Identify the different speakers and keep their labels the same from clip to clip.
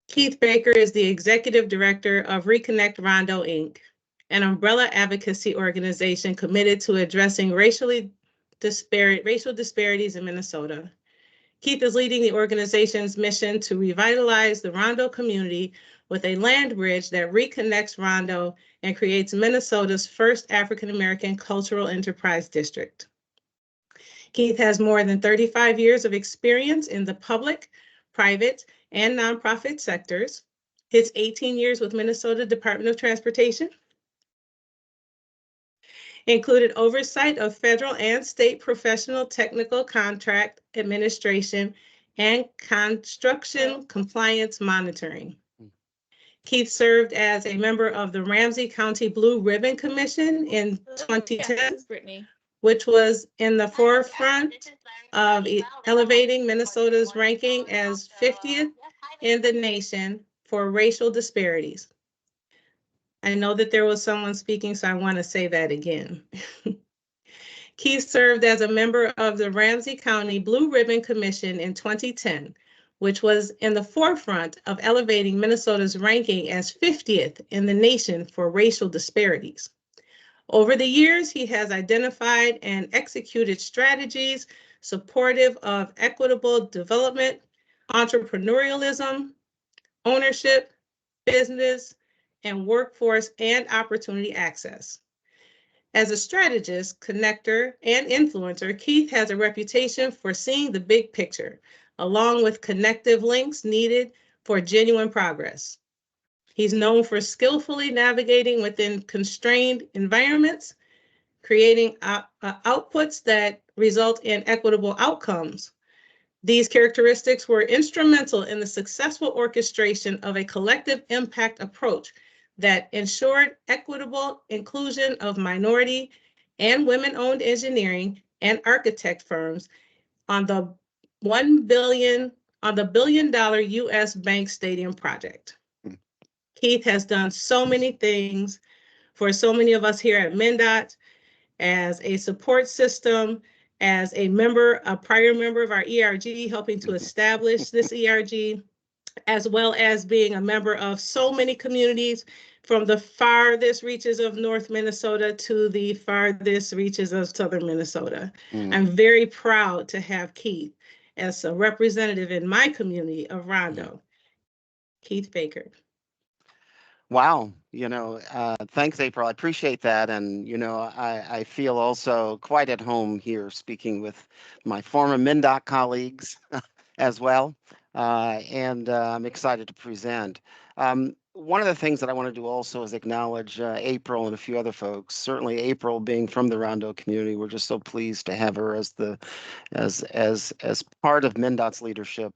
Speaker 1: Keith Baker is the Executive Director of Reconnect Rondo, Inc., an umbrella advocacy organization committed to addressing racial disparities in Minnesota. Keith is leading the organization's mission to revitalize the Rondo community with a land bridge that reconnects Rondo and creates Minnesota's first African-American cultural enterprise district. Keith has more than 35 years of experience in the public, private, and nonprofit sectors. His 18 years with Minnesota Department of Transportation included oversight of federal and state professional technical contract administration and construction compliance monitoring. Keith served as a member of the Ramsey County Blue Ribbon Commission in 2010, which was in the forefront of elevating Minnesota's ranking as 50th in the nation for racial disparities. I know that there was someone speaking, so I want to say that again. Keith served as a member of the Ramsey County Blue Ribbon Commission in 2010, which was in the forefront of elevating Minnesota's ranking as 50th in the nation for racial disparities. Over the years, he has identified and executed strategies supportive of equitable development, entrepreneurialism, ownership, business, and workforce and opportunity access. As a strategist, connector, and influencer, Keith has a reputation for seeing the big picture, along with connective links needed for genuine progress. He's known for skillfully navigating within constrained environments, creating outputs that result in equitable outcomes. These characteristics were instrumental in the successful orchestration of a collective impact approach that ensured equitable inclusion of minority and women-owned engineering and architect firms on the $1 billion US Bank Stadium project. Keith has done so many things for so many of us here at MnDOT as a support system, as a prior member of our ERG, helping to establish this ERG, as well as being a member of so many communities from the farthest reaches of North Minnesota to the farthest reaches of Southern Minnesota. I'm very proud to have Keith as a representative in my community of Rondo. Keith Baker.
Speaker 2: Wow. Thanks, April. I appreciate that. And, I feel also quite at home here speaking with my former MnDOT colleagues as well. And I'm excited to present. One of the things that I want to do also is acknowledge April and a few other folks. Certainly April, being from the Rondo community, we're just so pleased to have her as part of MnDOT's leadership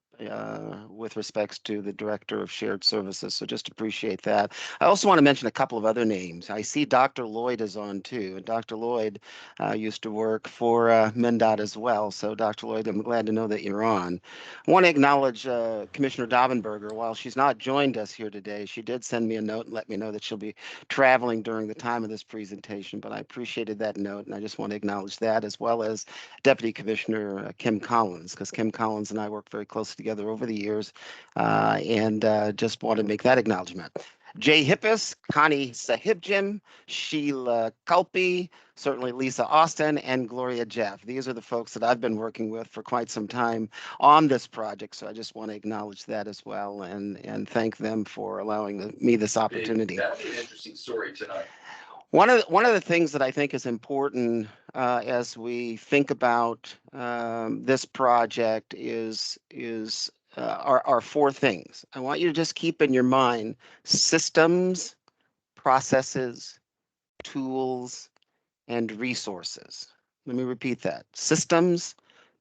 Speaker 2: with respects to the Director of Shared Services. So just appreciate that. I also want to mention a couple of other names. I see Dr. Lloyd is on too, and Dr. Lloyd used to work for MnDOT as well. So Dr. Lloyd, I'm glad to know that you're on. I want to acknowledge Commissioner Dovenberger. While she's not joined us here today, she did send me a note and let me know that she'll be traveling during the time of this presentation, but I appreciated that note, and I just want to acknowledge that, as well as Deputy Commissioner Kim Collins, because Kim Collins and I work very closely together over the years, and just want to make that acknowledgement. Jay Hippis, Connie Sahibjim, Sheila Kulpe, certainly Lisa Austin, and Gloria Jeff. These are the folks that I've been working with for quite some time on this project, so I just want to acknowledge that as well and thank them for allowing me this opportunity.
Speaker 3: That's an interesting story tonight.
Speaker 2: One of the things that I think is important as we think about this project are four things. I want you to just keep in your mind systems, processes, tools, and resources. Let me repeat that. Systems,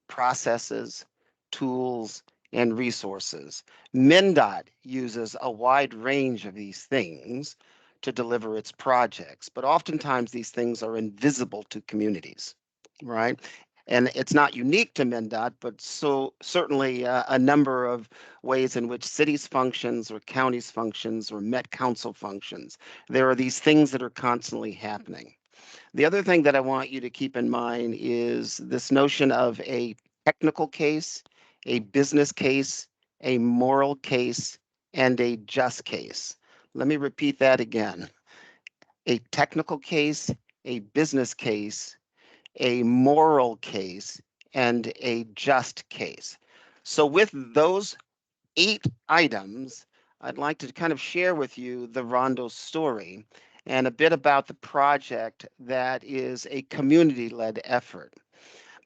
Speaker 2: processes, tools, and resources. MnDOT uses a wide range of these things to deliver its projects, but oftentimes these things are invisible to communities, right? And it's not unique to MnDOT, but so certainly a number of ways in which cities functions or counties functions or Met Council functions. There are these things that are constantly happening. The other thing that I want you to keep in mind is this notion of a technical case a business case, a moral case, and a just case. Let me repeat that again. A technical case, a business case, a moral case, and a just case. So with those 8 items, I'd like to kind of share with you the Rondo story and a bit about the project that is a community-led effort.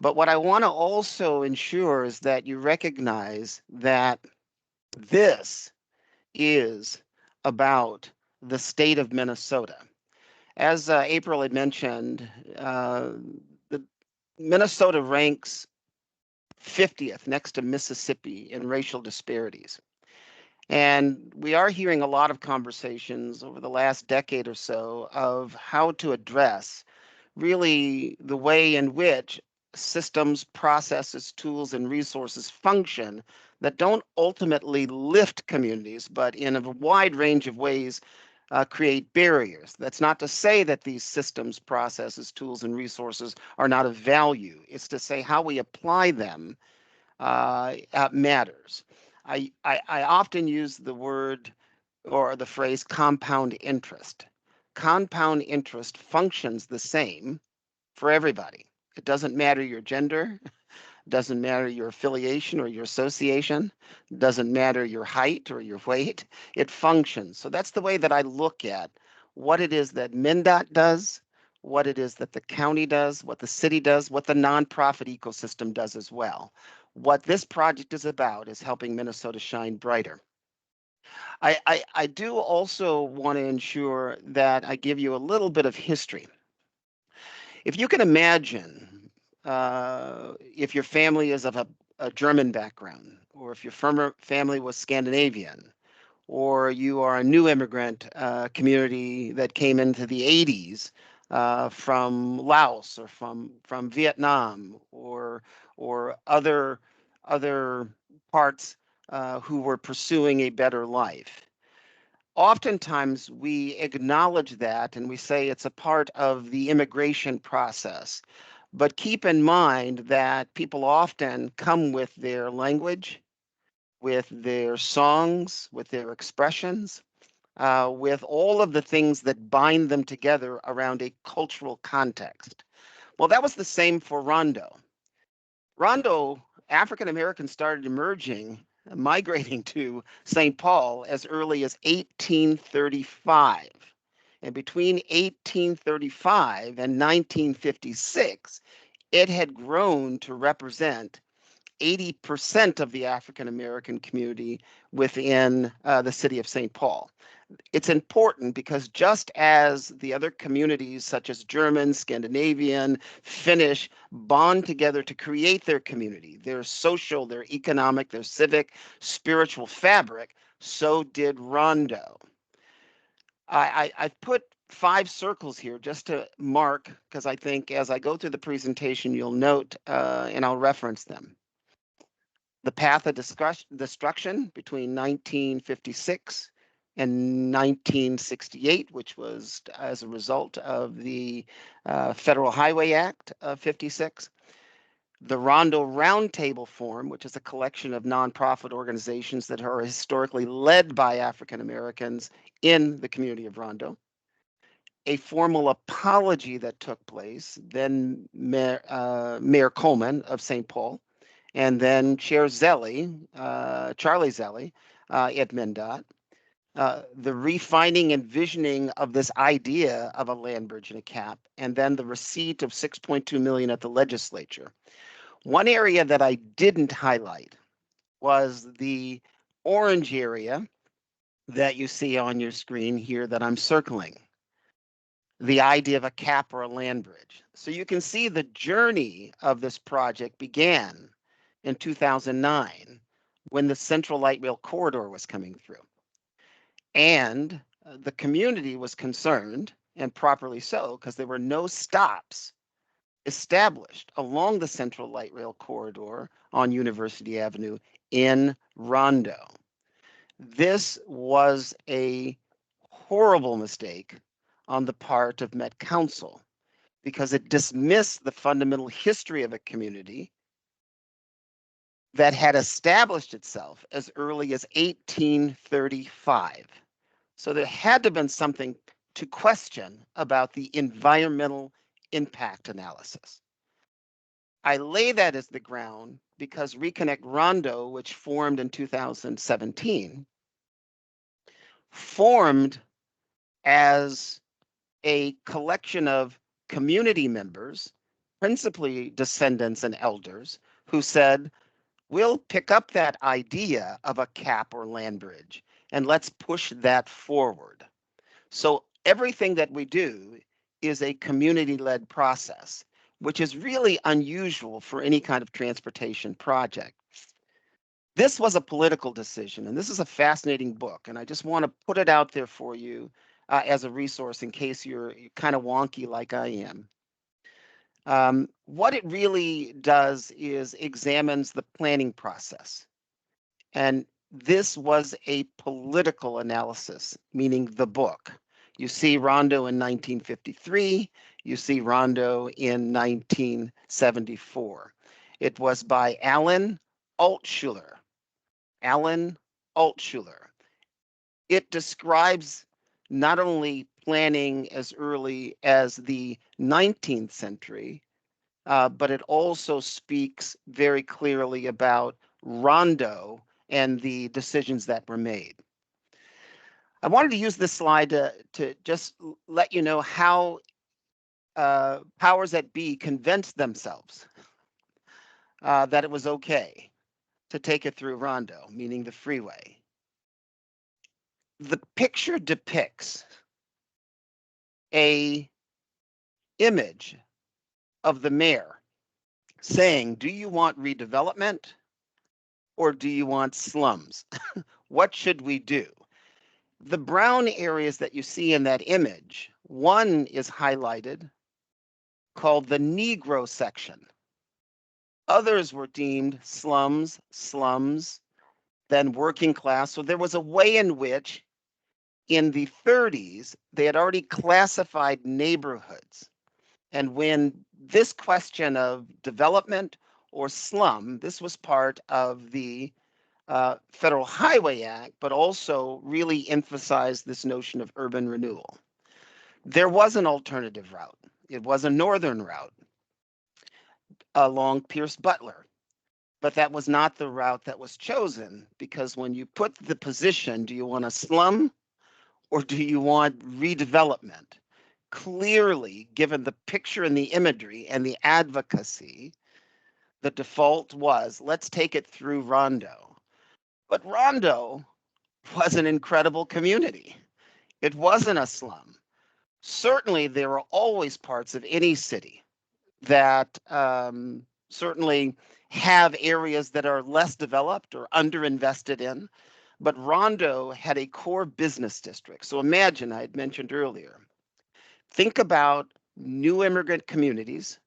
Speaker 2: But what I want to also ensure is that you recognize that this is about the state of Minnesota. As April had mentioned, the Minnesota ranks 50th next to Mississippi in racial disparities. And we are hearing a lot of conversations over the last decade or so of how to address really the way in which systems, processes, tools, and resources function that don't ultimately lift communities, but in a wide range of ways create barriers. That's not to say that these systems, processes, tools, and resources are not of value. It's to say how we apply them matters. I often use the word or the phrase compound interest. Compound interest functions the same for everybody. It doesn't matter your gender, doesn't matter your affiliation or your association, doesn't matter your height or your weight. It functions. So that's the way that I look at what it is that MnDOT does, what it is that the county does, what the city does, what the nonprofit ecosystem does as well. What this project is about is helping Minnesota shine brighter. I do also want to ensure that I give you a little bit of history. If you can imagine, if your family is of a German background, or if your family was Scandinavian, or you are a new immigrant community that came into the 80s from Laos or from Vietnam or other parts who were pursuing a better life. Oftentimes we acknowledge that and we say it's a part of the immigration process. But keep in mind that people often come with their language, with their songs, with their expressions, with all of the things that bind them together around a cultural context. Well, that was the same for Rondo. Rondo, African Americans started emerging, migrating to St. Paul as early as 1835. And between 1835 and 1956, it had grown to represent 80% of the African American community within the city of St. Paul. It's important because just as the other communities such as German, Scandinavian, Finnish bond together to create their community, their social, their economic, their civic, spiritual fabric, so did Rondo. I've put 5 circles here just to mark, because I think as I go through the presentation, you'll note and I'll reference them. The path of destruction between 1956 and 1968, which was as a result of the Federal Highway Act of 56. The Rondo Roundtable Forum, which is a collection of nonprofit organizations that are historically led by African Americans in the community of Rondo. A formal apology that took place, then Mayor Coleman of St. Paul, and then Chair Zelli, Charlie Zelli at MnDOT, the refining and visioning of this idea of a land bridge and a cap, and then the receipt of $6.2 million at the legislature. One area that I didn't highlight was the orange area that you see on your screen here that I'm circling. The idea of a cap or a land bridge. So you can see the journey of this project began in 2009 when the Central Light Rail Corridor was coming through. And the community was concerned, and properly so, because there were no stops established along the Central Light Rail Corridor on University Avenue in Rondo. This was a horrible mistake on the part of Met Council because it dismissed the fundamental history of a community, that had established itself as early as 1835. So there had to have been something to question about the environmental impact analysis. I lay that as the ground because Reconnect Rondo, which formed in 2017, formed as a collection of community members, principally descendants and elders, who said, we'll pick up that idea of a cap or land bridge and let's push that forward. So everything that we do is a community-led process, which is really unusual for any kind of transportation project. This was a political decision, and this is a fascinating book, and I just want to put it out there for you as a resource in case you're kind of wonky like I am. What it really does is examines the planning process. And this was a political analysis, meaning the book. You see Rondo in 1953, you see Rondo in 1974. It was by Alan Altshuler. Alan Altshuler. It describes not only planning as early as the 19th century, but it also speaks very clearly about Rondo and the decisions that were made. I wanted to use this slide to just let you know how powers that be convinced themselves that it was okay to take it through Rondo, meaning the freeway. The picture depicts a image of the mayor saying, do you want redevelopment or do you want slums? What should we do? The brown areas that you see in that image, one is highlighted called the Negro section. Others were deemed slums, then working class. So there was a way in which in the 30s, they had already classified neighborhoods. And when this question of development or slum, this was part of the Federal Highway Act, but also really emphasized this notion of urban renewal. There was an alternative route. It was a northern route along Pierce Butler, but that was not the route that was chosen because when you put the position, do you want a slum or do you want redevelopment? Clearly, given the picture and the imagery and the advocacy, the default was let's take it through Rondo. But Rondo was an incredible community. It wasn't a slum. Certainly, there are always parts of any city that certainly have areas that are less developed or underinvested in. But Rondo had a core business district. So imagine, I had mentioned earlier, think about new immigrant communities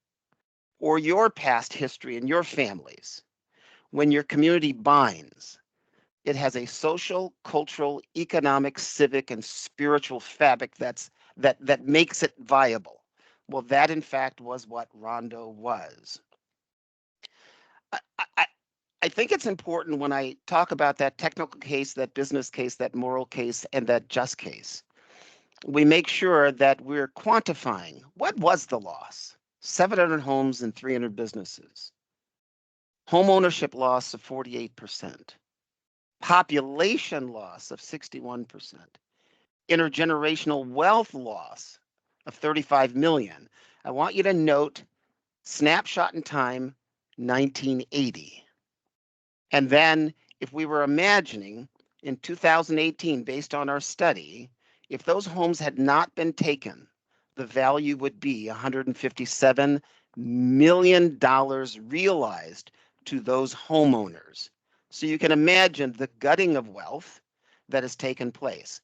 Speaker 2: or your past history and your families. When your community binds, it has a social, cultural, economic, civic, and spiritual fabric that makes it viable. Well, that in fact was what Rondo was. I think it's important when I talk about that technical case, that business case, that moral case, and that just case, we make sure that we're quantifying what was the loss. 700 homes and 300 businesses. Home ownership loss of 48%. Population loss of 61%. Intergenerational wealth loss of 35 million. I want you to note snapshot in time 1980. And then if we were imagining in 2018, based on our study, if those homes had not been taken, the value would be $157 million realized to those homeowners. So you can imagine the gutting of wealth that has taken place.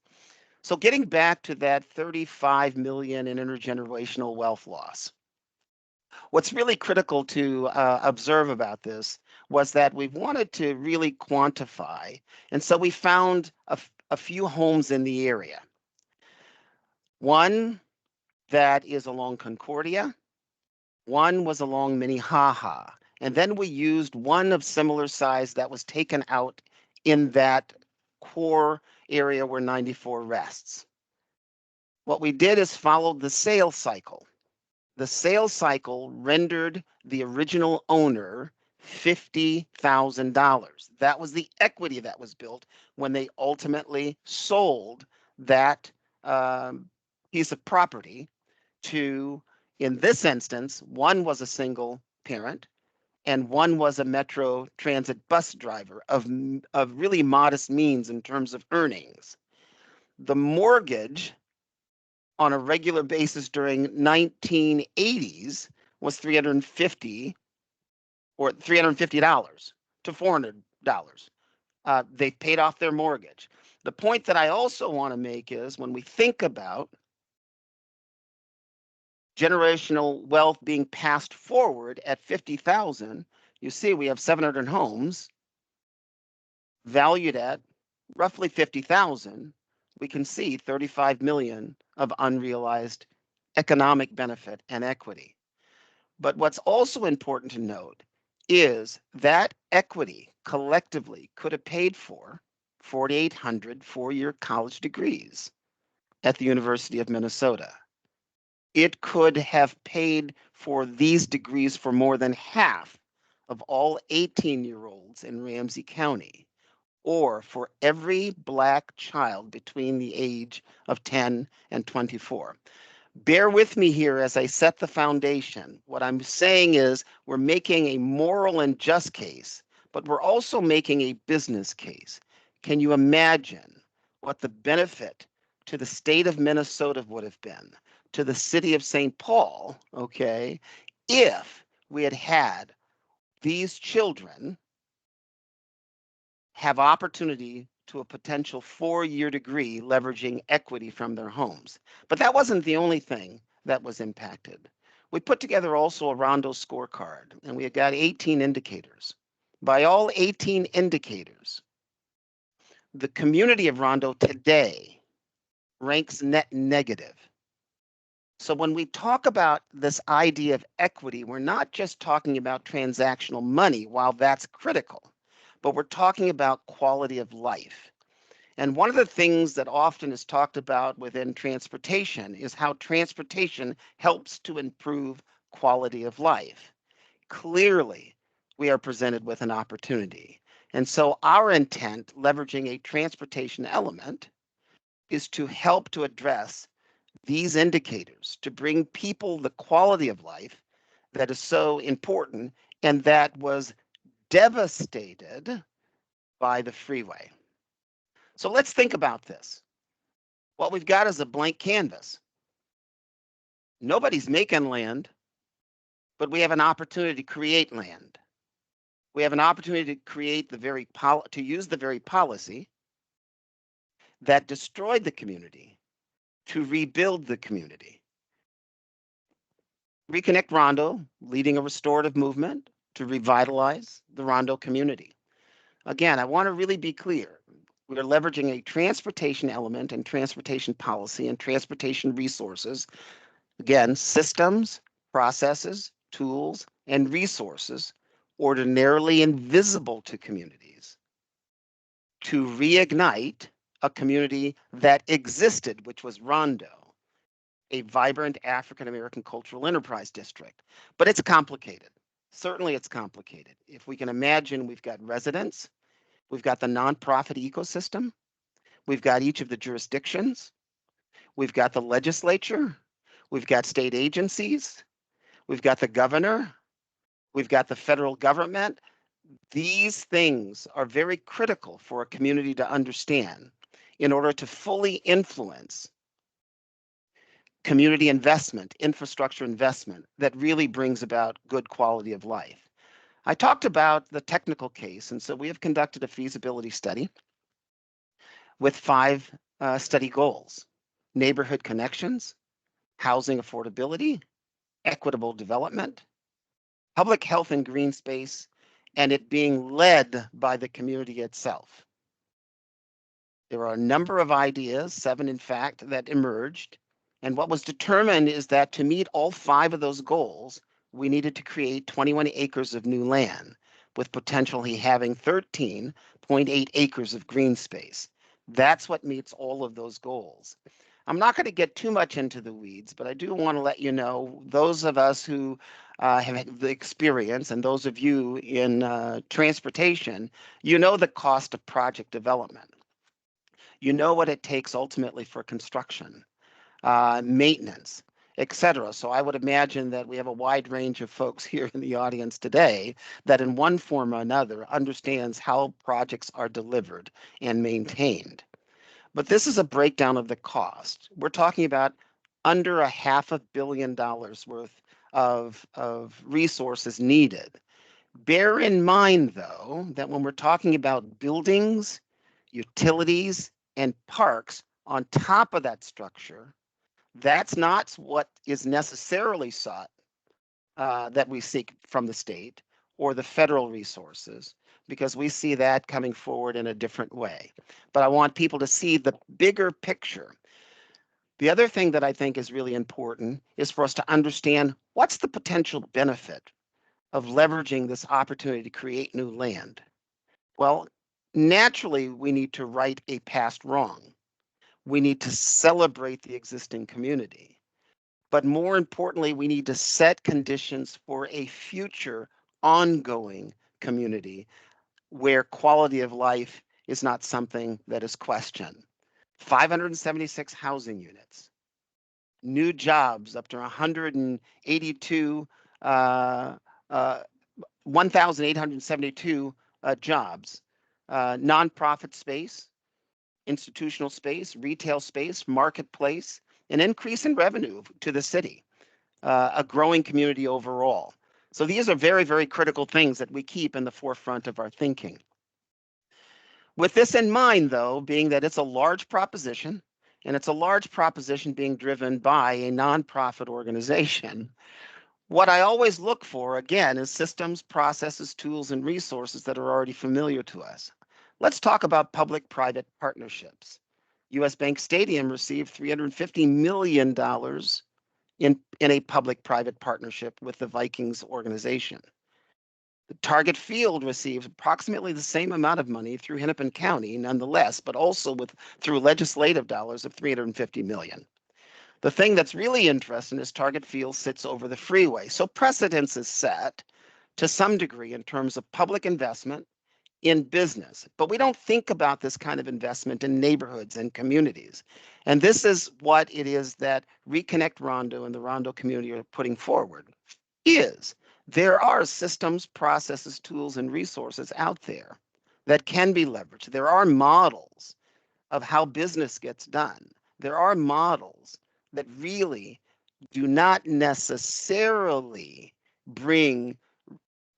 Speaker 2: So getting back to that 35 million in intergenerational wealth loss. What's really critical to observe about this was that we wanted to really quantify, and so we found a few homes in the area. One that is along Concordia, one was along Minnehaha, And then we used one of similar size that was taken out in that core area where 94 rests. What we did is followed the sales cycle. The sales cycle rendered the original owner $50,000. That was the equity that was built when they ultimately sold that piece of property to, in this instance, one was a single parent and one was a Metro Transit bus driver of really modest means in terms of earnings. The mortgage on a regular basis during 1980s was $350 to $400. They paid off their mortgage. The point that I also want to make is when we think about generational wealth being passed forward at 50,000, you see we have 700 homes valued at roughly 50,000. We can see 35 million of unrealized economic benefit and equity. But what's also important to note is that equity collectively could have paid for 4,800 four-year college degrees at the University of Minnesota. It could have paid for these degrees for more than half of all 18-year-olds in Ramsey County, or for every Black child between the age of 10 and 24. Bear with me here as I set the foundation. What I'm saying is we're making a moral and just case, but we're also making a business case. Can you imagine what the benefit to the state of Minnesota would have been, to the city of St. Paul, okay, if we had had these children have opportunity to a potential four-year degree leveraging equity from their homes. But that wasn't the only thing that was impacted. We put together also a Rondo scorecard, and we had got 18 indicators. By all 18 indicators, the community of Rondo today ranks net negative. So when we talk about this idea of equity, we're not just talking about transactional money, while that's critical, but we're talking about quality of life. And one of the things that often is talked about within transportation is how transportation helps to improve quality of life. Clearly, we are presented with an opportunity. And so our intent, leveraging a transportation element, is to help to address these indicators, to bring people the quality of life that is so important and that was devastated by the freeway. So let's think about this. What we've got is a blank canvas. Nobody's making land, but we have an opportunity to create land. We have an opportunity to create to use the very policy that destroyed the community to rebuild the community. Reconnect Rondo, leading a restorative movement to revitalize the Rondo community. Again, I want to really be clear. We are leveraging a transportation element and transportation policy and transportation resources. Again, systems, processes, tools, and resources ordinarily invisible to communities to reignite a community that existed, which was Rondo, a vibrant African American cultural enterprise district. But it's complicated. Certainly it's complicated. If we can imagine, we've got residents, we've got the nonprofit ecosystem, we've got each of the jurisdictions, we've got the legislature, we've got state agencies, we've got the governor, we've got the federal government. These things are very critical for a community to understand in order to fully influence community investment, infrastructure investment that really brings about good quality of life. I talked about the technical case, and so we have conducted a feasibility study with 5 study goals: neighborhood connections, housing affordability, equitable development, public health and green space, and it being led by the community itself. There are a number of ideas, 7 in fact, that emerged. And what was determined is that to meet all 5 of those goals, we needed to create 21 acres of new land, with potentially having 13.8 acres of green space. That's what meets all of those goals. I'm not going to get too much into the weeds, but I do want to let you know, those of us who have the experience and those of you in transportation, you know the cost of project development. You know what it takes ultimately for construction, maintenance, etc. So I would imagine that we have a wide range of folks here in the audience today that in one form or another understands how projects are delivered and maintained. But this is a breakdown of the cost. We're talking about under $500 million worth of resources needed. Bear in mind, though, that when we're talking about buildings, utilities, and parks on top of that structure, that's not what is necessarily sought that we seek from the state or the federal resources, because we see that coming forward in a different way. But I want people to see the bigger picture. The other thing that I think is really important is for us to understand what's the potential benefit of leveraging this opportunity to create new land. Well, naturally, we need to right a past wrong. We need to celebrate the existing community. But more importantly, we need to set conditions for a future ongoing community where quality of life is not something that is questioned. 576 housing units, new jobs up to 182, 1,872 jobs, nonprofit space, institutional space, retail space, marketplace, an increase in revenue to the city, a growing community overall. So these are very, very critical things that we keep in the forefront of our thinking. With this in mind, though, being that it's a large proposition, and it's a large proposition being driven by a nonprofit organization, what I always look for, again, is systems, processes, tools, and resources that are already familiar to us. Let's talk about public-private partnerships. US Bank Stadium received $350 million in a public-private partnership with the Vikings organization. The Target Field received approximately the same amount of money through Hennepin County, nonetheless, but also through legislative dollars of $350 million. The thing that's really interesting is Target Field sits over the freeway, so precedence is set to some degree in terms of public investment in business, but we don't think about this kind of investment in neighborhoods and communities. And this is what it is that Reconnect Rondo and the Rondo community are putting forward, is there are systems, processes, tools, and resources out there that can be leveraged. There are models of how business gets done. There are models that really do not necessarily bring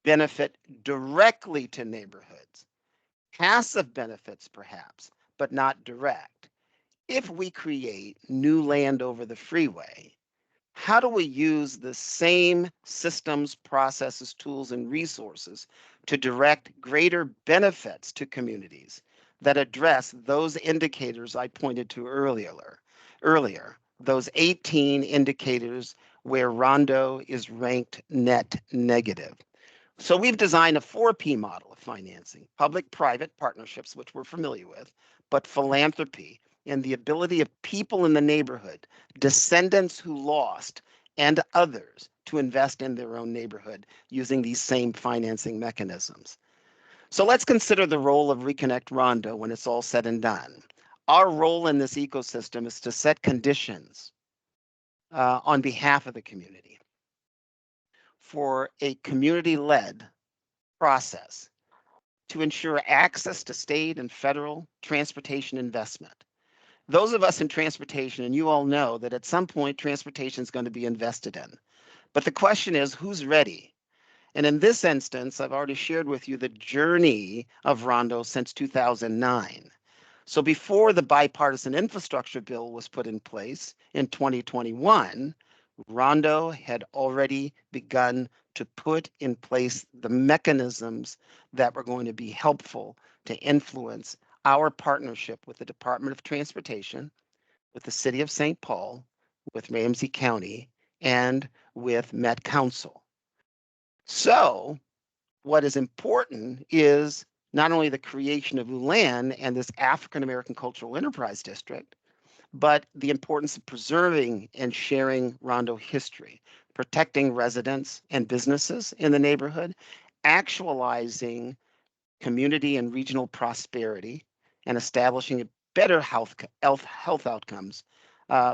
Speaker 2: benefit directly to neighborhoods. Passive benefits, perhaps, but not direct. If we create new land over the freeway, how do we use the same systems, processes, tools, and resources to direct greater benefits to communities that address those indicators I pointed to earlier, those 18 indicators where Rondo is ranked net negative? So we've designed a 4P model of financing: public-private partnerships, which we're familiar with, but philanthropy and the ability of people in the neighborhood, descendants who lost, and others to invest in their own neighborhood using these same financing mechanisms. So let's consider the role of Reconnect Rondo when it's all said and done. Our role in this ecosystem is to set conditions on behalf of the community for a community-led process to ensure access to state and federal transportation investment. Those of us in transportation, and you all know that at some point transportation is going to be invested in. But the question is, who's ready? And in this instance, I've already shared with you the journey of Rondo since 2009. So before the bipartisan infrastructure bill was put in place in 2021, Rondo had already begun to put in place the mechanisms that were going to be helpful to influence our partnership with the Department of Transportation, with the City of St. Paul, with Ramsey County, and with Met Council. So what is important is not only the creation of ULAN and this African American Cultural Enterprise District, but the importance of preserving and sharing Rondo history, protecting residents and businesses in the neighborhood, actualizing community and regional prosperity, and establishing better health outcomes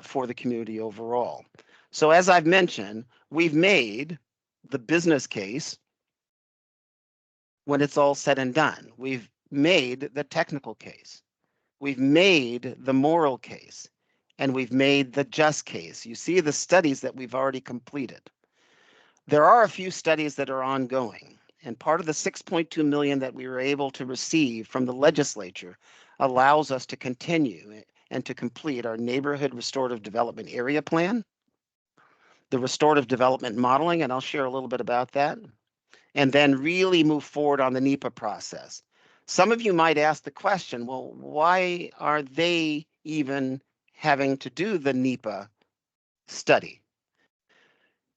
Speaker 2: for the community overall. So as I've mentioned, we've made the business case when it's all said and done. We've made the technical case. We've made the moral case, and we've made the just case. You see the studies that we've already completed. There are a few studies that are ongoing, and part of the 6.2 million that we were able to receive from the legislature allows us to continue and to complete our neighborhood restorative development area plan, the restorative development modeling, and I'll share a little bit about that, and then really move forward on the NEPA process. Some of you might ask the question, well, why are they even having to do the NEPA study?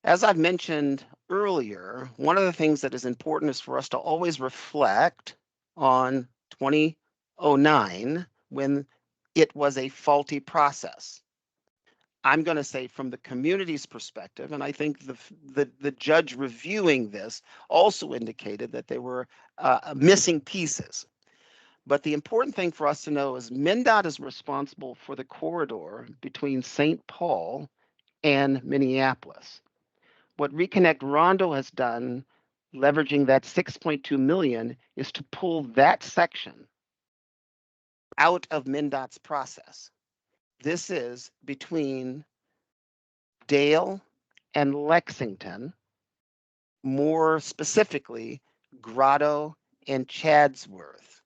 Speaker 2: As I've mentioned earlier, one of the things that is important is for us to always reflect on 2009 when it was a faulty process. I'm going to say from the community's perspective, and I think the judge reviewing this also indicated that there were missing pieces. But the important thing for us to know is MnDOT is responsible for the corridor between St. Paul and Minneapolis. What Reconnect Rondo has done, leveraging that 6.2 million, is to pull that section out of MnDOT's process. This is between Dale and Lexington, more specifically, Grotto and Chadsworth.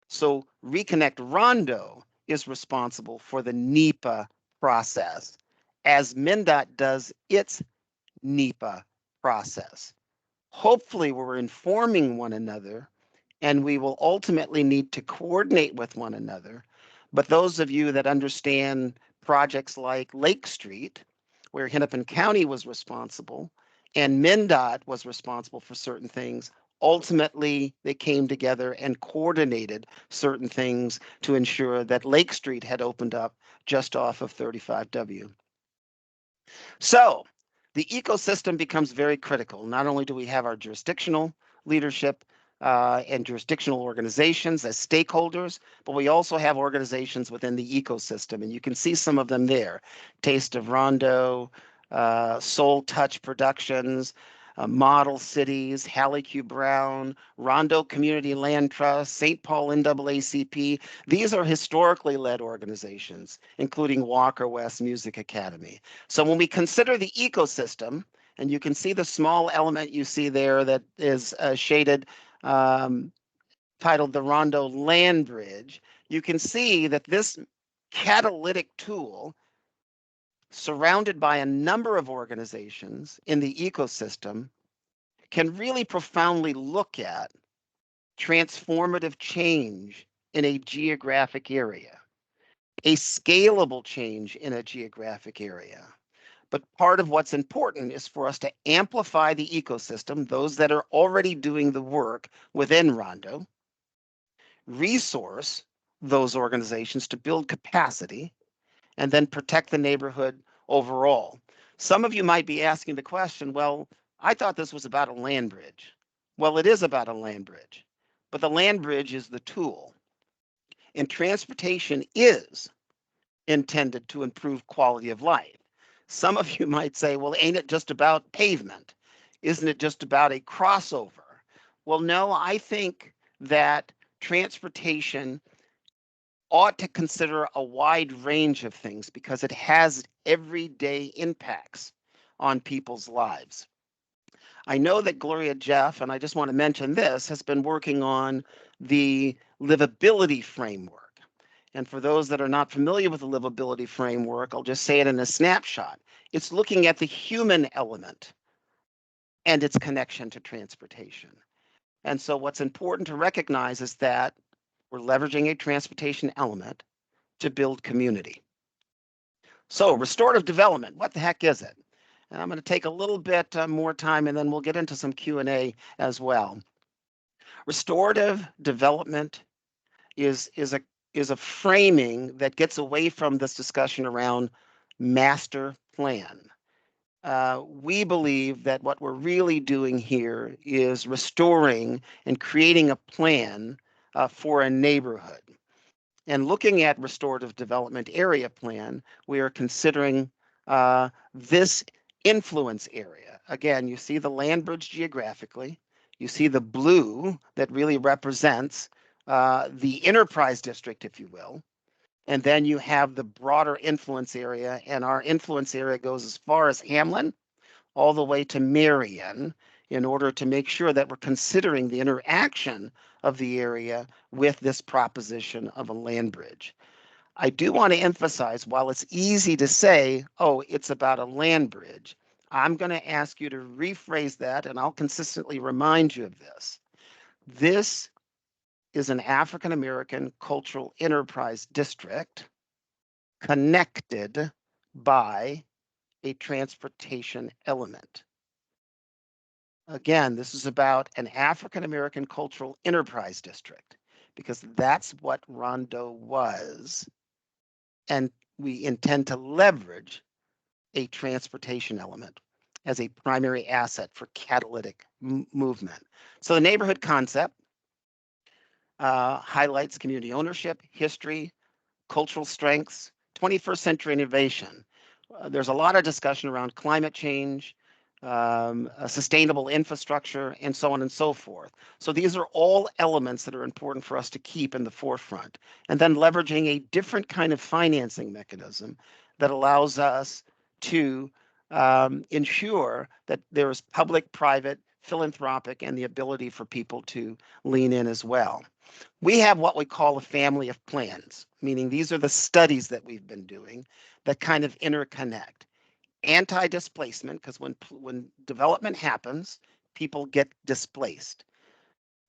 Speaker 2: So Reconnect Rondo is responsible for the NEPA process as MnDOT does its NEPA process. Hopefully we're informing one another and we will ultimately need to coordinate with one another. But those of you that understand projects like Lake Street, where Hennepin County was responsible and MnDOT was responsible for certain things, ultimately they came together and coordinated certain things to ensure that Lake Street had opened up just off of 35W. So the ecosystem becomes very critical. Not only do we have our jurisdictional leadership and jurisdictional organizations as stakeholders, but we also have organizations within the ecosystem, and you can see some of them there. Taste of Rondo, Soul Touch Productions, Model Cities, Hallie Q. Brown, Rondo Community Land Trust, St. Paul NAACP. These are historically led organizations, including Walker West Music Academy. So when we consider the ecosystem, and you can see the small element you see there that is shaded, titled the Rondo Land Bridge, you can see that this catalytic tool, surrounded by a number of organizations in the ecosystem, can really profoundly look at transformative change in a geographic area, a scalable change in a geographic area. But part of what's important is for us to amplify the ecosystem, those that are already doing the work within Rondo, resource those organizations to build capacity, and then protect the neighborhood overall. Some of you might be asking the question, well, I thought this was about a land bridge. Well, it is about a land bridge, but the land bridge is the tool. And transportation is intended to improve quality of life. Some of you might say, well, ain't it just about pavement? Isn't it just about a crossover? Well, no, I think that transportation ought to consider a wide range of things because it has everyday impacts on people's lives. I know that Gloria Jeff, and I just want to mention this, has been working on the livability framework. And for those that are not familiar with the livability framework, I'll just say it in a snapshot. It's looking at the human element and its connection to transportation. And so what's important to recognize is that we're leveraging a transportation element to build community. So restorative development, what the heck is it? And I'm going to take a little bit more time, and then we'll get into some Q&A as well. Restorative development is a framing that gets away from this discussion around master plan. We believe that what we're really doing here is restoring and creating a plan for a neighborhood. And looking at restorative development area plan, we are considering this influence area. Again, you see the land bridge geographically. You see the blue that really represents the enterprise district, if you will. And then you have the broader influence area, and our influence area goes as far as Hamlin all the way to Marion in order to make sure that we're considering the interaction of the area with this proposition of a land bridge. I do want to emphasize, while it's easy to say, oh, it's about a land bridge, I'm going to ask you to rephrase that, and I'll consistently remind you of this. This is an African American cultural enterprise district connected by a transportation element. Again, this is about an African American cultural enterprise district because that's what Rondo was. And we intend to leverage a transportation element as a primary asset for catalytic movement. So the neighborhood concept highlights community ownership, history, cultural strengths, 21st century innovation. There's a lot of discussion around climate change, sustainable infrastructure, and so on and so forth. So these are all elements that are important for us to keep in the forefront. And then leveraging a different kind of financing mechanism that allows us to ensure that there is public, private, philanthropic, and the ability for people to lean in as well. We have what we call a family of plans, meaning these are the studies that we've been doing that kind of interconnect. Anti-displacement, because when development happens, people get displaced.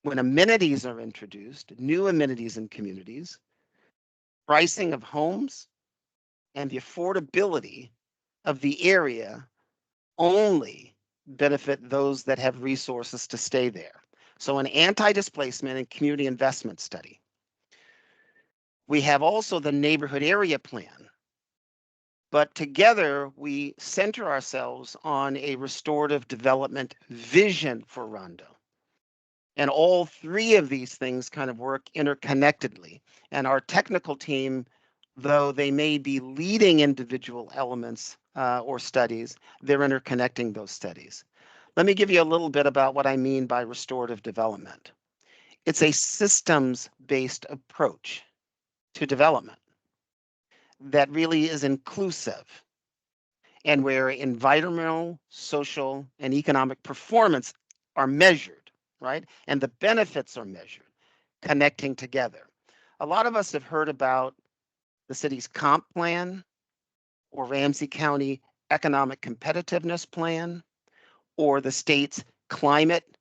Speaker 2: When amenities are introduced, new amenities in communities, pricing of homes, and the affordability of the area only benefit those that have resources to stay there. So an anti-displacement and community investment study. We have also the neighborhood area plan, but together we center ourselves on a restorative development vision for Rondo. And all three of these things kind of work interconnectedly. And our technical team, though they may be leading individual elements or studies, they're interconnecting those studies. Let me give you a little bit about what I mean by restorative development. It's a systems-based approach to development that really is inclusive and where environmental, social, and economic performance are measured, right? And the benefits are measured, connecting together. A lot of us have heard about the city's comp plan or Ramsey County economic competitiveness plan or the state's climate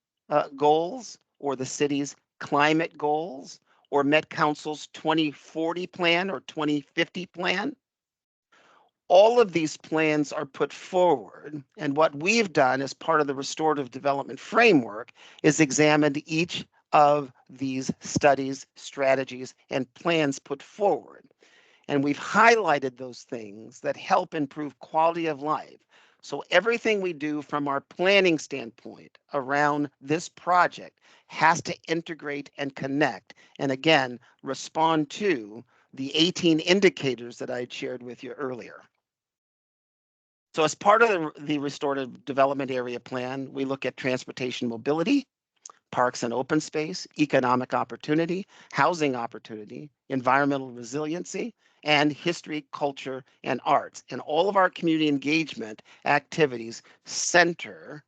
Speaker 2: goals or the city's climate goals or Met Council's 2040 plan or 2050 plan. All of these plans are put forward, and what we've done as part of the restorative development framework is examined each of these studies, strategies, and plans put forward. And we've highlighted those things that help improve quality of life. So everything we do from our planning standpoint around this project has to integrate and connect, and again, respond to the 18 indicators that I had shared with you earlier. So as part of the restorative development area plan, we look at transportation mobility, parks and open space, economic opportunity, housing opportunity, environmental resiliency, and history, culture, and arts. And all of our community engagement activities center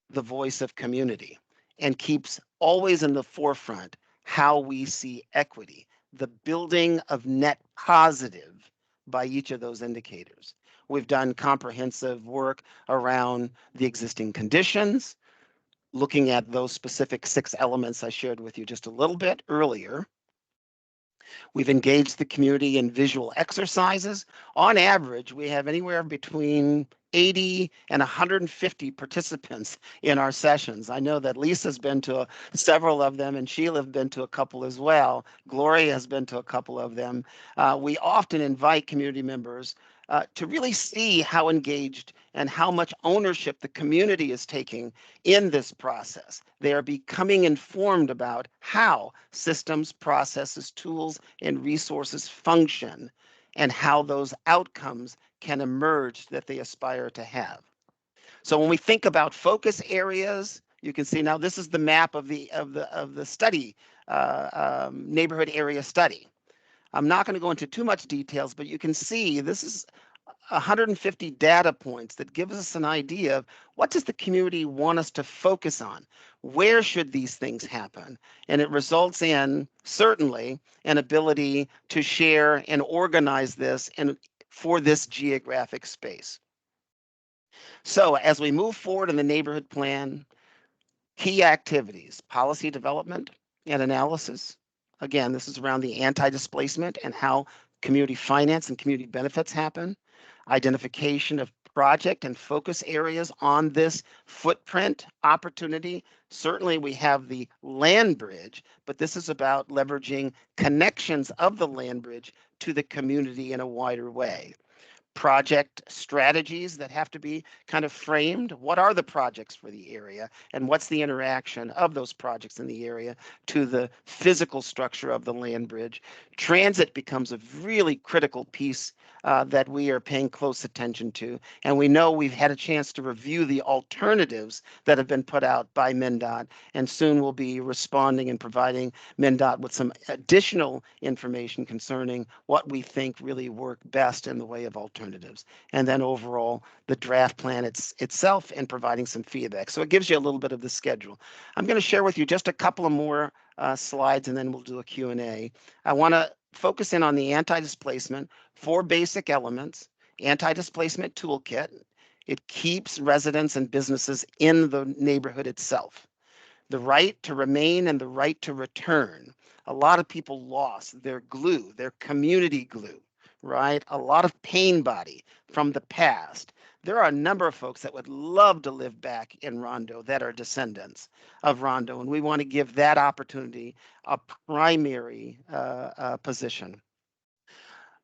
Speaker 2: the voice of community and keeps always in the forefront how we see equity, the building of net positive by each of those indicators. We've done comprehensive work around the existing conditions, looking at those specific 6 elements I shared with you just a little bit earlier. We've engaged the community in visual exercises. On average, we have anywhere between 80 and 150 participants in our sessions. I know that Lisa's been to several of them, and Sheila have been to a couple as well. Gloria has been to a couple of them. We often invite community members to really see how engaged and how much ownership the community is taking in this process. They are becoming informed about how systems, processes, tools, and resources function, and how those outcomes can emerge that they aspire to have. So when we think about focus areas, you can see now this is the map of the study, neighborhood area study. I'm not going to go into too much details, but you can see this is 150 data points that gives us an idea of what does the community want us to focus on? Where should these things happen? And it results in, certainly, an ability to share and organize this and for this geographic space. So as we move forward in the neighborhood plan, key activities, policy development and analysis. Again, this is around the anti-displacement and how community finance and community benefits happen. Identification of project and focus areas on this footprint opportunity. Certainly we have the land bridge, but this is about leveraging connections of the land bridge to the community in a wider way. Project strategies that have to be kind of framed. What are the projects for the area, and what's the interaction of those projects in the area to the physical structure of the land bridge? Transit becomes a really critical piece that we are paying close attention to, and we know we've had a chance to review the alternatives that have been put out by MnDOT, and soon we'll be responding and providing MnDOT with some additional information concerning what we think really work best in the way of alternatives. And then overall, the draft plan itself and providing some feedback. So it gives you a little bit of the schedule. I'm going to share with you just a couple of more slides, and then we'll do a Q&A. I want to focus in on the anti-displacement, 4 basic elements. Anti-displacement toolkit. It keeps residents and businesses in the neighborhood itself. The right to remain and the right to return. A lot of people lost their glue, their community glue, right? A lot of pain body from the past. There are a number of folks that would love to live back in Rondo that are descendants of Rondo, and we want to give that opportunity a primary position.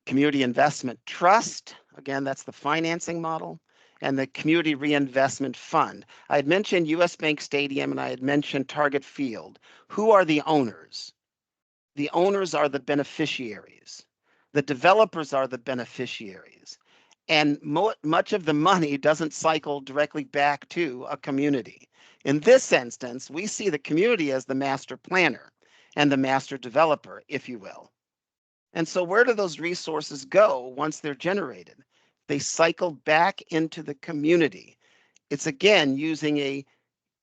Speaker 2: Community investment trust, again, that's the financing model, and the community reinvestment fund. I had mentioned US Bank Stadium and I had mentioned Target Field. Who are the owners? The owners are the beneficiaries. The developers are the beneficiaries. And much of the money doesn't cycle directly back to a community. In this instance, we see the community as the master planner and the master developer, if you will. And so where do those resources go once they're generated? They cycle back into the community. It's again using a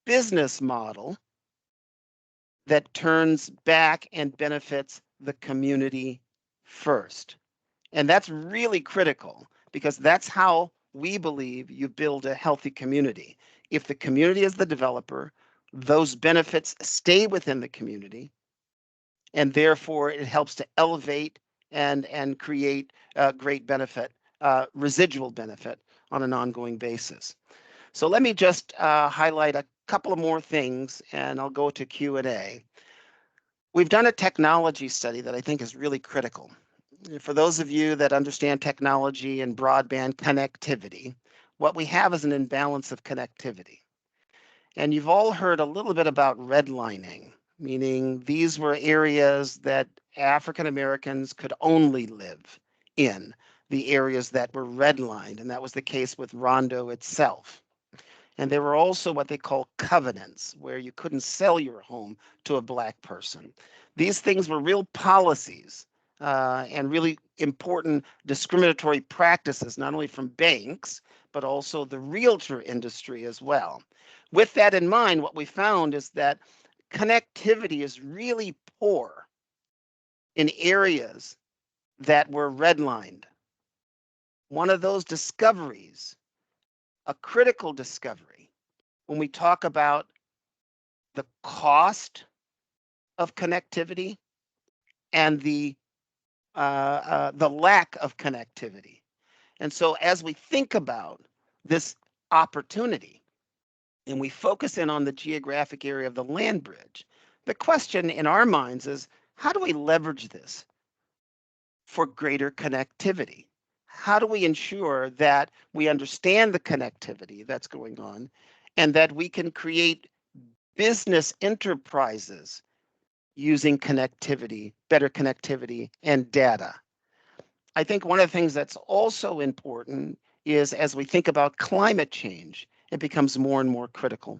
Speaker 2: business model that turns back and benefits the community first. And that's really critical because that's how we believe you build a healthy community. If the community is the developer, those benefits stay within the community, and therefore it helps to elevate and create great benefit, residual benefit on an ongoing basis. So let me just highlight a couple of more things and I'll go to Q&A. We've done a technology study that I think is really critical. For those of you that understand technology and broadband connectivity, what we have is an imbalance of connectivity. And you've all heard a little bit about redlining, meaning these were areas that African Americans could only live in, the areas that were redlined, and that was the case with Rondo itself. And there were also what they call covenants, where you couldn't sell your home to a Black person. These things were real policies and really important discriminatory practices, not only from banks, but also the realtor industry as well. With that in mind, what we found is that connectivity is really poor in areas that were redlined. One of those discoveries, a critical discovery, when we talk about the cost of connectivity and the lack of connectivity. And so as we think about this opportunity and we focus in on the geographic area of the land bridge, the question in our minds is, how do we leverage this for greater connectivity? How do we ensure that we understand the connectivity that's going on and that we can create business enterprises using connectivity, better connectivity and data? I think one of the things that's also important is as we think about climate change, it becomes more and more critical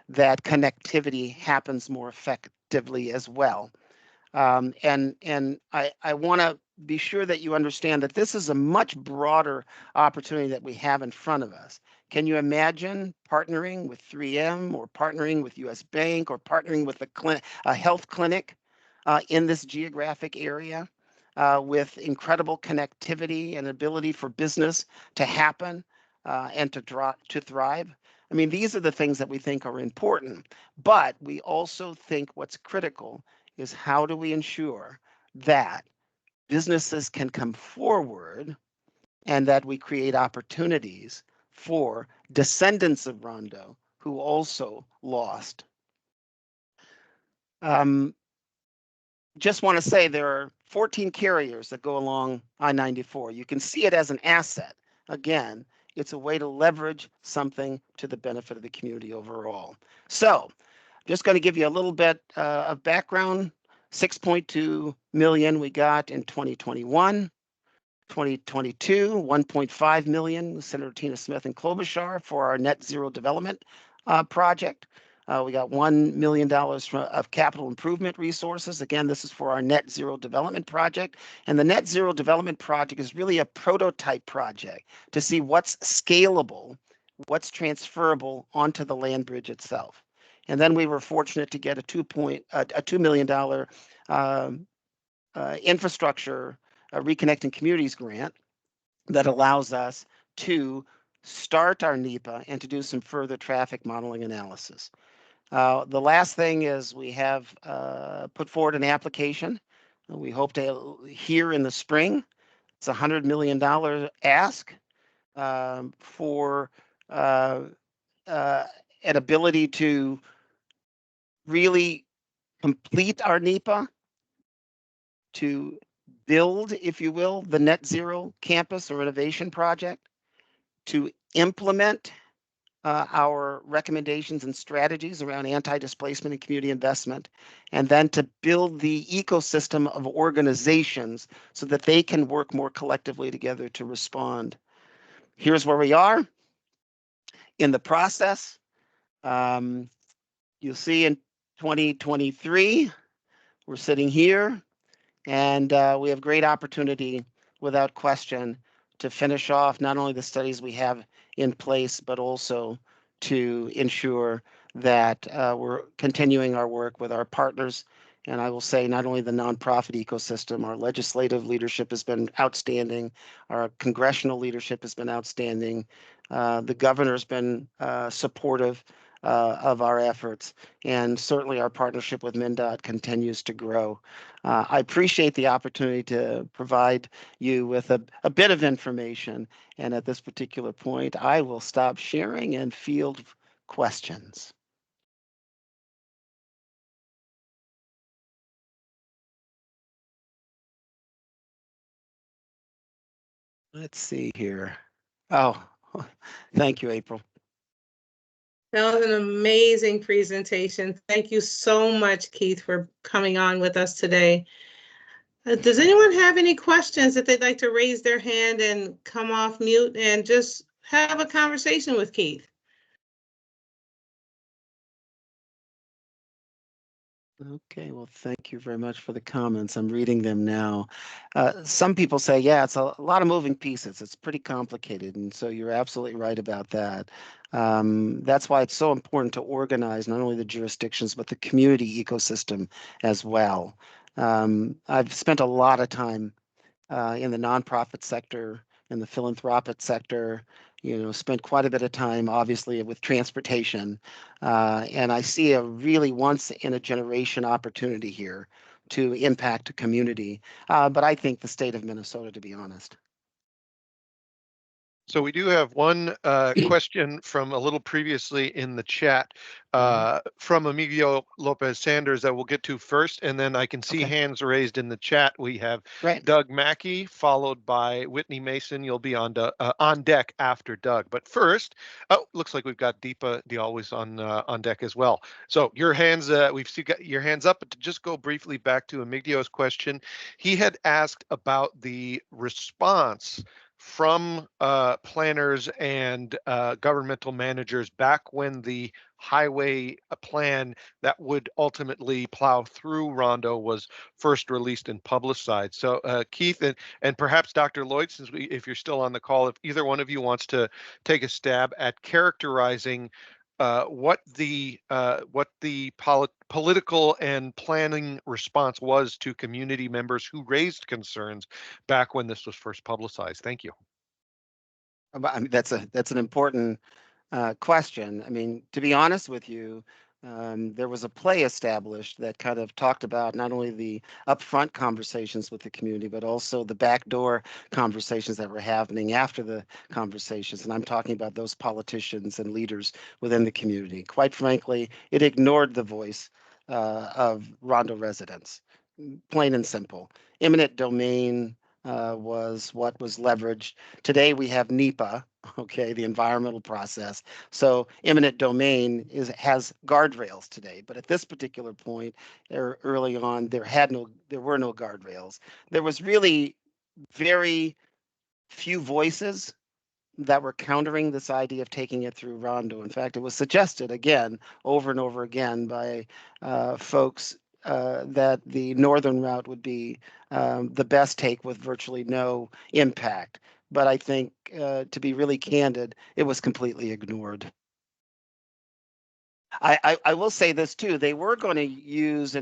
Speaker 2: that connectivity happens more effectively as well. And I want to be sure that you understand that this is a much broader opportunity that we have in front of us. Can you imagine partnering with 3M or partnering with US Bank or partnering with a health clinic in this geographic area with incredible connectivity and ability for business to happen and to thrive? I mean, these are the things that we think are important, but we also think what's critical is how do we ensure that businesses can come forward and that we create opportunities for descendants of Rondo who also lost. Just want to say there are 14 carriers that go along I-94. You can see it as an asset. Again, it's a way to leverage something to the benefit of the community overall. So just going to give you a little bit of background. 6.2 million we got in 2021. 2022, 1.5 million, Senator Tina Smith and Klobuchar for our net zero development project. We got $1 million of capital improvement resources. Again, this is for our net zero development project. And the net zero development project is really a prototype project to see what's scalable, what's transferable onto the land bridge itself. And then we were fortunate to get a $2 million infrastructure Reconnecting Communities grant that allows us to start our NEPA and to do some further traffic modeling analysis. The last thing is we have put forward an application. We hope to hear in the spring. It's a $100 million ask for an ability to really complete our NEPA, to build, if you will, the net zero campus or innovation project, to implement our recommendations and strategies around anti-displacement and community investment, and then to build the ecosystem of organizations so that they can work more collectively together to respond. Here's where we are in the process. You'll see in 2023, we're sitting here, and we have great opportunity, without question, to finish off not only the studies we have in place, but also to ensure that we're continuing our work with our partners. And I will say not only the nonprofit ecosystem, our legislative leadership has been outstanding, our congressional leadership has been outstanding, the governor's been supportive of our efforts, and certainly our partnership with MnDOT continues to grow. I appreciate the opportunity to provide you with a bit of information, and at this particular point, I will stop sharing and field questions. Let's see here. Oh, thank you, April.
Speaker 1: That was an amazing presentation. Thank you so much, Keith, for coming on with us today. Does anyone have any questions that they'd like to raise their hand and come off mute and just have a conversation with Keith?
Speaker 2: Okay, well, thank you very much for the comments. I'm reading them now. Some people say, yeah, it's a lot of moving pieces. It's pretty complicated. And so you're absolutely right about that. That's why it's so important to organize not only the jurisdictions, but the community ecosystem as well. I've spent a lot of time in the nonprofit sector, in the philanthropic sector, spent quite a bit of time, obviously, with transportation. And I see a really once in a generation opportunity here to impact a community. But I think the state of Minnesota, to be honest.
Speaker 4: So we do have one question from a little previously in the chat from Emilio Lopez Sanders that we'll get to first, and then I can see
Speaker 2: Okay.
Speaker 4: hands raised in the chat. We have
Speaker 2: Great.
Speaker 4: Doug Mackey, followed by Whitney Mason. You'll be on deck after Doug. But first, oh, looks like we've got Deepa Dialwis on deck as well. So your hands, we've got your hands up. But to just go briefly back to Emilio's question, he had asked about the response from planners and governmental managers back when the highway plan that would ultimately plow through Rondo was first released and publicized. So Keith and perhaps Dr. Lloyd, since if you're still on the call, if either one of you wants to take a stab at characterizing what the political and planning response was to community members who raised concerns back when this was first publicized. Thank you.
Speaker 2: I mean, that's an important question. I mean, to be honest with you, there was a play established that kind of talked about not only the upfront conversations with the community, but also the backdoor conversations that were happening after the conversations. And I'm talking about those politicians and leaders within the community. Quite frankly, it ignored the voice of Rondo residents, plain and simple. Eminent domain was what was leveraged. Today we have NEPA, okay, the environmental process. So eminent domain has guardrails today, but at this particular point, early on, there were no guardrails. There was really very few voices that were countering this idea of taking it through Rondo. In fact, it was suggested again, over and over again, by folks that the northern route would be the best take with virtually no impact. But I think, to be really candid, it was completely ignored. I will say this too. They were going to use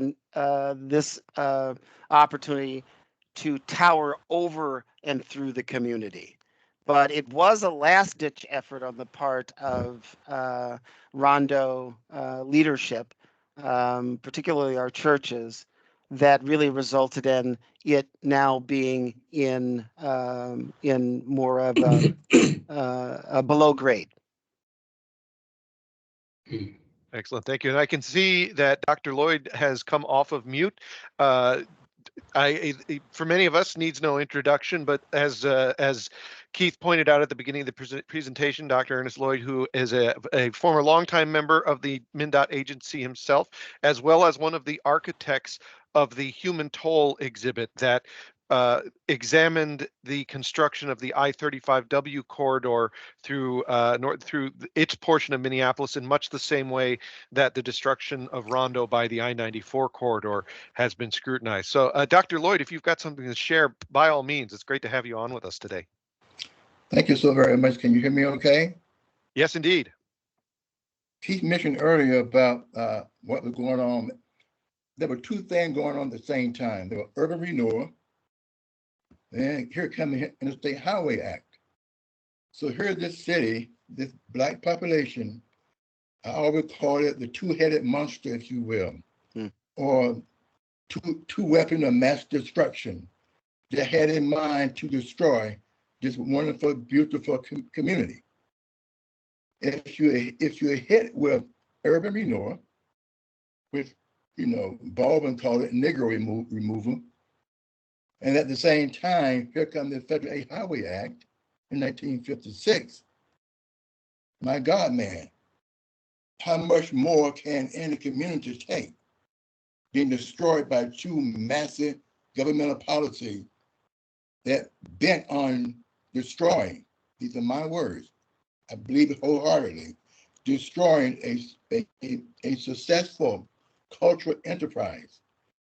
Speaker 2: this opportunity to tower over and through the community. But it was a last-ditch effort on the part of Rondo leadership, particularly our churches, that really resulted in it now being in more of a below grade.
Speaker 4: Excellent, thank you. And I can see that Dr. Lloyd has come off of mute. For many of us, needs no introduction, but as Keith pointed out at the beginning of the presentation, Dr. Ernest Lloyd, who is a former longtime member of the MnDOT agency himself, as well as one of the architects of the human toll exhibit that examined the construction of the I-35W corridor through its portion of Minneapolis in much the same way that the destruction of Rondo by the I-94 corridor has been scrutinized. So Dr. Lloyd, if you've got something to share, by all means, it's great to have you on with us today.
Speaker 5: Thank you so very much. Can you hear me okay?
Speaker 4: Yes, indeed.
Speaker 5: Keith mentioned earlier about what was going on. There were two things going on at the same time. There were urban renewal, and here comes the Interstate Highway Act. So here this city, this Black population, I always call it the two-headed monster, if you will, or two weapons of mass destruction. They had in mind to destroy this wonderful, beautiful community. If you're hit with urban renewal, with Baldwin called it Negro removal, and at the same time, here comes the Federal Highway Act in 1956. My God, man, how much more can any community take being destroyed by two massive governmental policies that bent on destroying, these are my words, I believe it wholeheartedly, destroying a successful cultural enterprise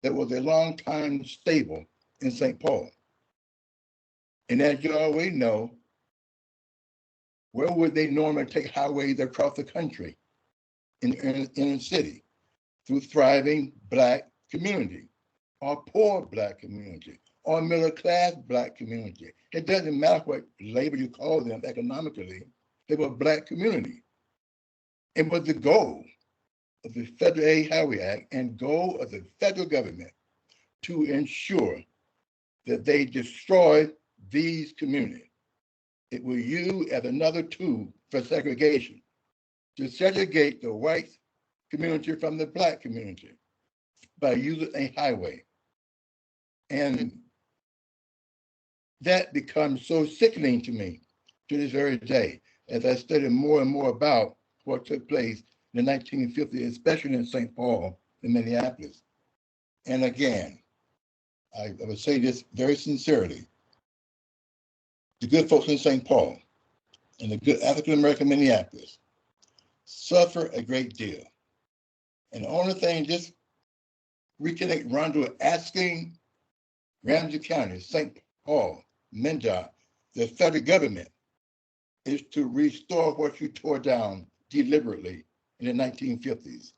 Speaker 5: that was a long time stable in St. Paul. And as you already know, where would they normally take highways across the country in a city? Through thriving Black community, or poor Black community, or middle class Black community. It doesn't matter what label you call them economically, they were Black community. It was the goal of the Federal Highway Act and goal of the federal government to ensure that they destroy these communities. it was used as another tool for segregation, to segregate the white community from the black community by using a highway. And that becomes so sickening to me to this very day, as I study more and more about what took place in the 1950s, especially in St. Paul and Minneapolis. And again, I would say this very sincerely, the good folks in St. Paul and the good African-American Minneapolis suffer a great deal. And the only thing this Reconnect Rondo asking Ramsey County, St. Paul, MnDOT, the federal government, is to restore what you tore down deliberately in the 1950s.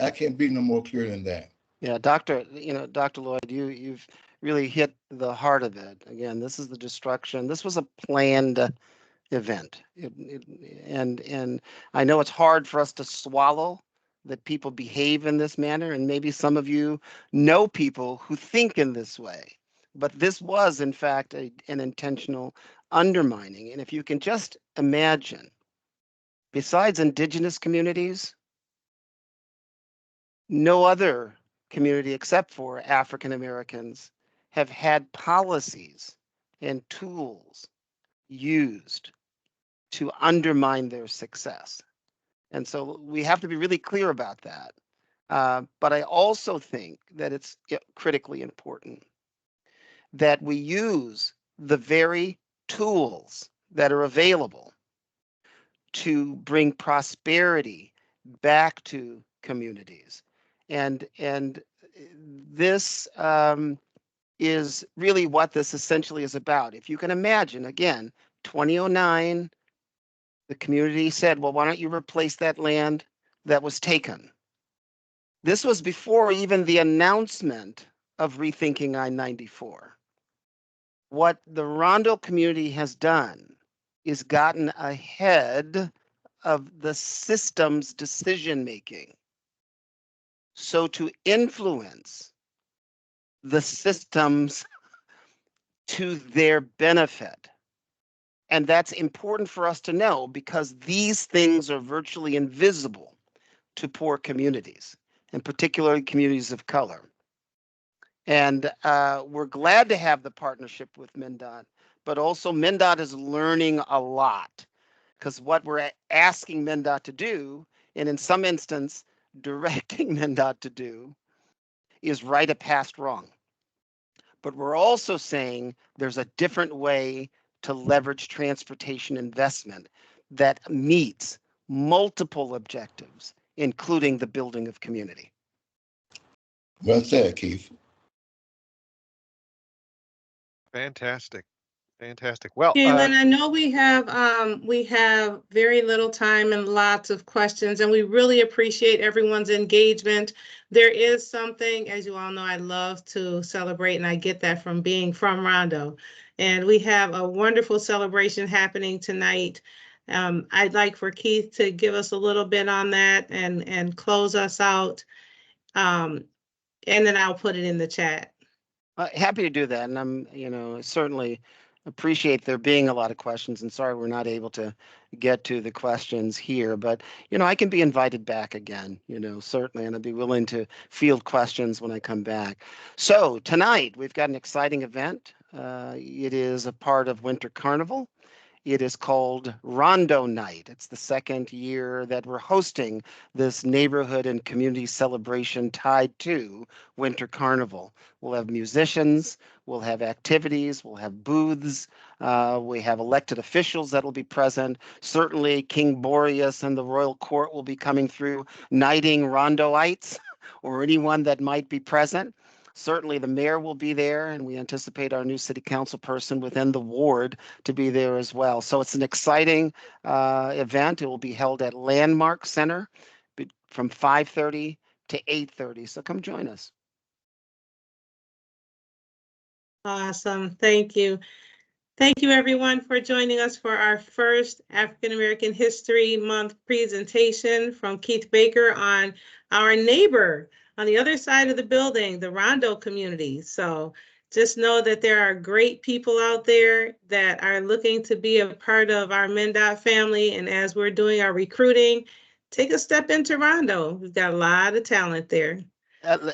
Speaker 5: I can't be no more clear than that.
Speaker 2: Yeah, Dr. Lloyd, you've really hit the heart of it. Again, this is the destruction. This was a planned event. And I know it's hard for us to swallow that people behave in this manner, and maybe some of you know people who think in this way. But this was, in fact, an intentional undermining. And if you can just imagine, besides indigenous communities, no other community except for African Americans have had policies and tools used to undermine their success. And so we have to be really clear about that. But I also think that it's critically important that we use the very tools that are available to bring prosperity back to communities. And this is really what this essentially is about. If you can imagine, again, 2009, the community said, well, why don't you replace that land that was taken? This was before even the announcement of rethinking I-94. What the Rondo community has done is gotten ahead of the system's decision-making. So to influence the systems to their benefit. And that's important for us to know because these things are virtually invisible to poor communities, and particularly communities of color. And we're glad to have the partnership with MnDOT, but also MnDOT is learning a lot because what we're asking MnDOT to do, and in some instance, directing MnDOT to do, is right a past wrong. But we're also saying there's a different way to leverage transportation investment that meets multiple objectives, including the building of community.
Speaker 5: Well said, Keith.
Speaker 4: Fantastic. Fantastic. Well,
Speaker 1: Galen, I know we have very little time and lots of questions, and we really appreciate everyone's engagement. There is something, as you all know, I love to celebrate, and I get that from being from Rondo. And we have a wonderful celebration happening tonight. I'd like for Keith to give us a little bit on that and close us out. And then I'll put it in the chat.
Speaker 2: Happy to do that. And I'm, certainly appreciate there being a lot of questions, and sorry we're not able to get to the questions here, but I can be invited back again, certainly, and I'd be willing to field questions when I come back. So tonight we've got an exciting event. It is a part of Winter Carnival. It is called Rondo Night. It's the second year that we're hosting this neighborhood and community celebration tied to Winter Carnival. We'll have musicians, we'll have activities, we'll have booths, we have elected officials that will be present. Certainly King Boreas and the royal court will be coming through, knighting Rondoites or anyone that might be present. Certainly the mayor will be there, and we anticipate our new city council person within the ward to be there as well. So it's an exciting event. It will be held at Landmark Center from 5:30 to 8:30. So come join us.
Speaker 1: Awesome. Thank you. Thank you, everyone, for joining us for our first African American History Month presentation from Keith Baker on our neighbor on the other side of the building, the Rondo community. So just know that there are great people out there that are looking to be a part of our MnDOT family. And as we're doing our recruiting, take a step into Rondo. We've got a lot of talent there.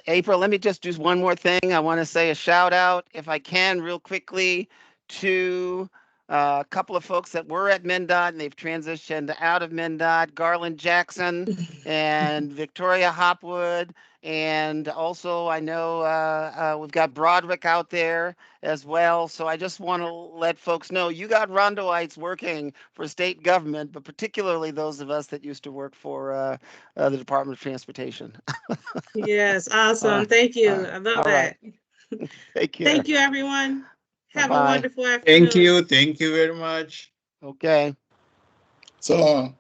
Speaker 2: April, let me just do one more thing. I want to say a shout out, if I can, real quickly, to a couple of folks that were at MnDOT and they've transitioned out of MnDOT, Garland Jackson and Victoria Hopwood. And also, I know we've got Broderick out there as well. So I just want to let folks know you got Rondoites working for state government, but particularly those of us that used to work for the Department of Transportation.
Speaker 1: Yes, awesome.
Speaker 2: All right.
Speaker 1: Thank you.
Speaker 2: All right.
Speaker 1: I love
Speaker 2: All
Speaker 1: that.
Speaker 2: right. Take care.
Speaker 1: Thank you, everyone. Have a
Speaker 2: Bye-bye.
Speaker 1: wonderful afternoon.
Speaker 6: Thank you. Thank you very much.
Speaker 2: Okay.
Speaker 5: So long.